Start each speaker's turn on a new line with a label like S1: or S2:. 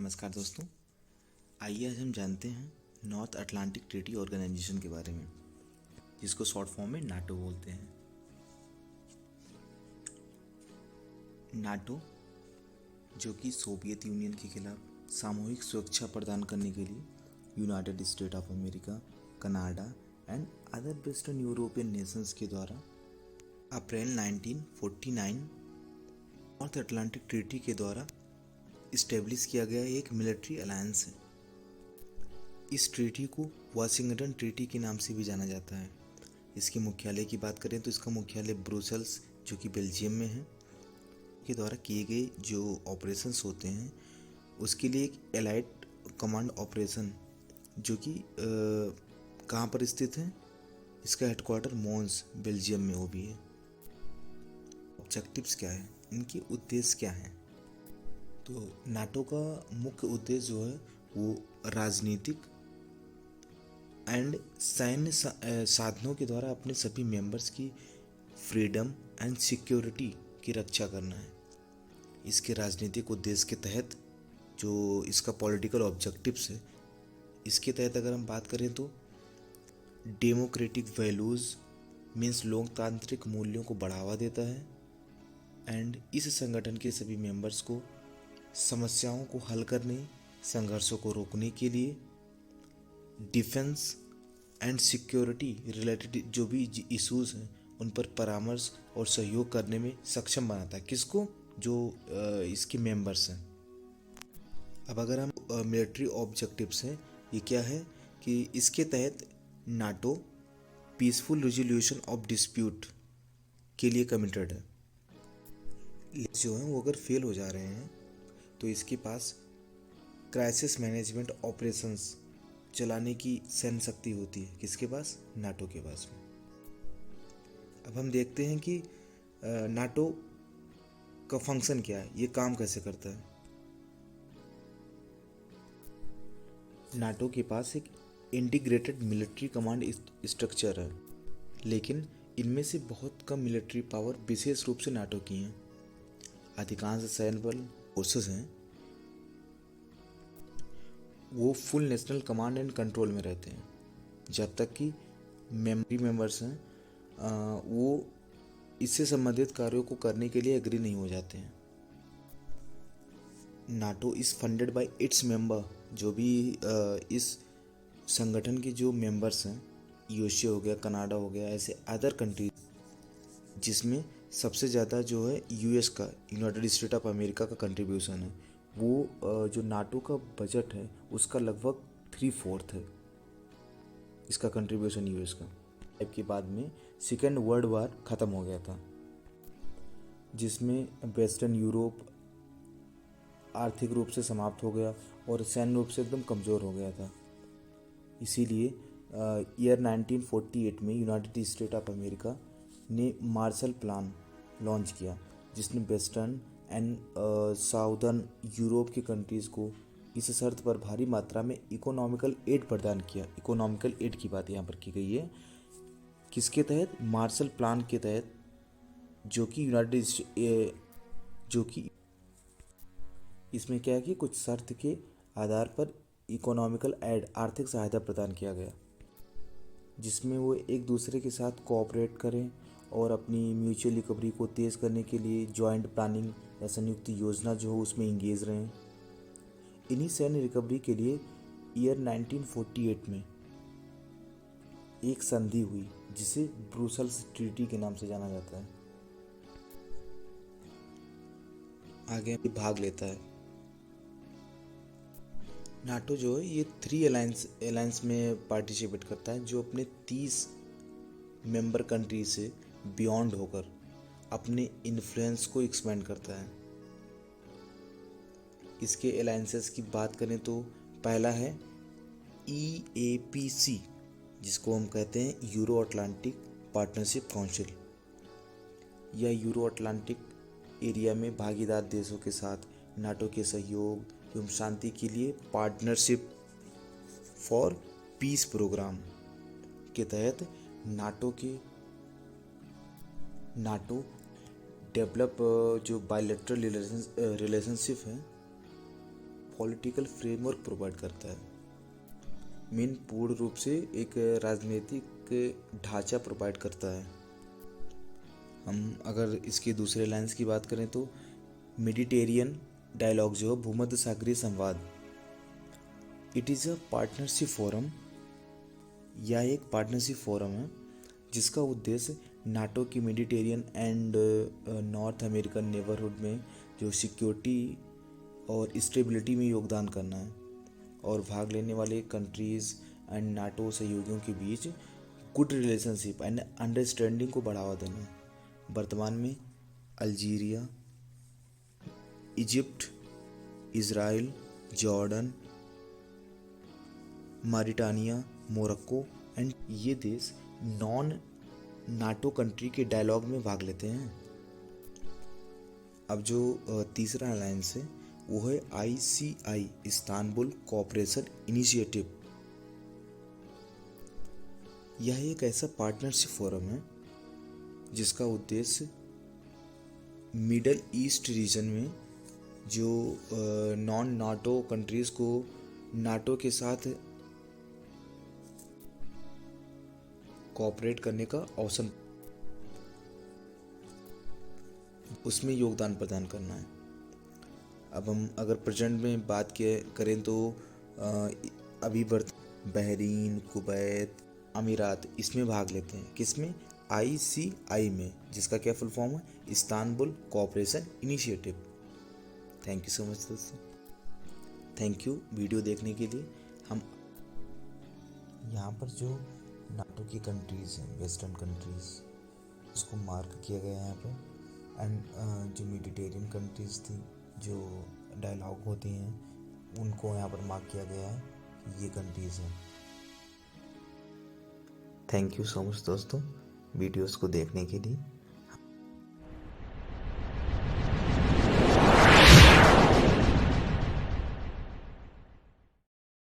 S1: नमस्कार दोस्तों। आइए आज हम जानते हैं नॉर्थ अटलांटिक ट्रीटी ऑर्गेनाइजेशन के बारे में, जिसको शॉर्ट फॉर्म में नाटो बोलते हैं। नाटो, जो कि सोवियत यूनियन के खिलाफ सामूहिक सुरक्षा प्रदान करने के लिए United state of America, Canada and other western European Nations के द्वारा अप्रैल 1949 नॉर्थ अटलांटिक ट्रीटी के द्वारा इस्टेब्लिश किया गया एक मिलिट्री अलायंस है। इस ट्रीटी को वाशिंगटन ट्रीटी के नाम से भी जाना जाता है। इसके मुख्यालय की बात करें तो इसका मुख्यालय ब्रुसेल्स, जो कि बेल्जियम में है, के द्वारा किए गए जो ऑपरेशंस होते हैं उसके लिए एक एलाइड कमांड ऑपरेशन, जो कि कहाँ पर स्थित है, इसका हेडक्वार्टर मोन्स बेल्जियम में वो भी है। ऑब्जेक्टिव्स क्या है, इनके उद्देश्य क्या हैं? तो नाटो का मुख्य उद्देश्य जो है वो राजनीतिक एंड सैन्य साधनों के द्वारा अपने सभी मेंबर्स की फ्रीडम एंड सिक्योरिटी की रक्षा करना है। इसके राजनीतिक उद्देश्य के तहत जो इसका पॉलिटिकल ऑब्जेक्टिव्स है, इसके तहत अगर हम बात करें तो डेमोक्रेटिक वैल्यूज़ मीन्स लोकतांत्रिक मूल्यों को बढ़ावा देता है एंड इस संगठन के सभी मेंबर्स को समस्याओं को हल करने, संघर्षों को रोकने के लिए डिफेंस एंड सिक्योरिटी रिलेटेड जो भी इश्यूज हैं उन पर परामर्श और सहयोग करने में सक्षम बनाता है। किसको? जो इसके मेंबर्स हैं। अब अगर हम मिलिट्री ऑब्जेक्टिव्स हैं, ये क्या है कि इसके तहत NATO peaceful resolution of dispute के लिए कमिटेड है। जो है वो अगर फेल हो जा रहे हैं तो इसके पास क्राइसिस मैनेजमेंट ऑपरेशंस चलाने की सैन्य शक्ति होती है। किसके पास? नाटो के पास में। अब हम देखते हैं कि नाटो का फंक्शन क्या है, ये काम कैसे करता है। नाटो के पास एक इंटीग्रेटेड मिलिट्री कमांड स्ट्रक्चर है, लेकिन इनमें से बहुत कम मिलिट्री पावर विशेष रूप से नाटो की हैं। अधिकांश सैन्य बल फोर्सेस हैं वो full national command and control में रहते हैं, जब तक कि मेंबर्स हैं वो इससे संबंधित कार्यों को करने के लिए एग्री नहीं हो जाते हैं। NATO is funded by its member, जो भी इस संगठन के जो मेंबर्स हैं, यूएसए हो गया, कनाडा हो गया, ऐसे अदर कंट्रीज, जिसमें सबसे ज़्यादा जो है यूएस का, यूनाइटेड स्टेट ऑफ अमेरिका का कंट्रीब्यूशन है। वो जो नाटो का बजट है उसका लगभग 3/4 है इसका कंट्रीब्यूशन यूएस का। टाइप के बाद में सेकेंड वर्ल्ड वार ख़त्म हो गया था, जिसमें वेस्टर्न यूरोप आर्थिक रूप से समाप्त हो गया और सैन्य रूप से एकदम कमज़ोर हो गया था। इसीलिए ईयर 1948 में यूनाइटेड स्टेट ऑफ अमेरिका ने मार्शल प्लान लॉन्च किया, जिसने वेस्टर्न एंड साउदर्न यूरोप के कंट्रीज़ को इस शर्त पर भारी मात्रा में इकोनॉमिकल एड प्रदान किया। इकोनॉमिकल एड की बात यहाँ पर की गई है। किसके तहत? मार्शल प्लान के तहत, जो कि इसमें क्या है कि कुछ शर्त के आधार पर इकोनॉमिकल एड, आर्थिक सहायता प्रदान किया गया, जिसमें वो एक दूसरे के साथ कोऑपरेट करें और अपनी म्यूचुअल रिकवरी को तेज़ करने के लिए जॉइंट प्लानिंग या संयुक्त योजना जो हो उसमें इंगेज रहें। इन्हीं सैन्य रिकवरी के लिए ईयर 1948 में एक संधि हुई, जिसे ब्रुसेल्स ट्रीटी के नाम से जाना जाता है। आगे भाग लेता है नाटो जो है, ये 3 अलायंस में पार्टिसिपेट करता है, जो अपने 30 मेंबर कंट्री से बियॉन्ड होकर अपने इन्फ्लुएंस को एक्सपेंड करता है। इसके अलायंसेस की बात करें तो पहला है EAPC, जिसको हम कहते हैं यूरो अटलांटिक पार्टनरशिप काउंसिल। यह यूरो अटलांटिक एरिया में भागीदार देशों के साथ नाटो के सहयोग एवं शांति के लिए पार्टनरशिप फॉर पीस प्रोग्राम के तहत नाटो डेवलप जो बायलैटरल रिलेशनशिप है पॉलिटिकल फ्रेमवर्क प्रोवाइड करता है। मीन पूर्ण रूप से एक राजनीतिक ढांचा प्रोवाइड करता है। हम अगर इसके दूसरे लाइन्स की बात करें तो मेडिटेरियन डायलॉग जो भूमध्य सागरीय संवाद, it is a partnership forum. यह एक पार्टनरशिप फोरम है जिसका उद्देश्य नाटो की Mediterranean and north American neighbourhood में जो सिक्योरिटी और स्टेबिलिटी में योगदान करना है और भाग लेने वाले कंट्रीज़ एंड नाटो सहयोगियों के बीच गुड रिलेशनशिप एंड अंडरस्टैंडिंग को बढ़ावा देना है। वर्तमान में Algeria, Egypt, Israel, Jordan, Mauritania, Morocco and ये देश नॉन नाटो कंट्री के डायलॉग में भाग लेते हैं। अब जो तीसरा अलायंस है वो है ICI, इस्तांबुल कोऑपरेशन इनिशिएटिव। यह एक ऐसा पार्टनरशिप फोरम है जिसका उद्देश्य मिडल ईस्ट रीजन में जो नॉन नाटो कंट्रीज़ को नाटो के साथ कोऑपरेट करने का अवसर, उसमें योगदान प्रदान करना है। अब हम अगर प्रेजेंट में बात करें तो अभी बहरीन, कुवैत, अमीरात इसमें भाग लेते हैं। किसमें? ICI में, जिसका क्या फुल फॉर्म है? Istanbul cooperation initiative. Thank you so much दोस्तों, थैंक यू वीडियो देखने के लिए। हम यहाँ पर जो नाटो की कंट्रीज़ हैं, वेस्टर्न कंट्रीज़, उसको मार्क किया गया है यहाँ पर। एंड जो मेडिटेरियन कंट्रीज़ थी जो डायलॉग होती हैं उनको यहाँ पर मार्क किया गया है कि ये कंट्रीज़ हैं। थैंक यू सो मच दोस्तों वीडियोस को देखने के लिए।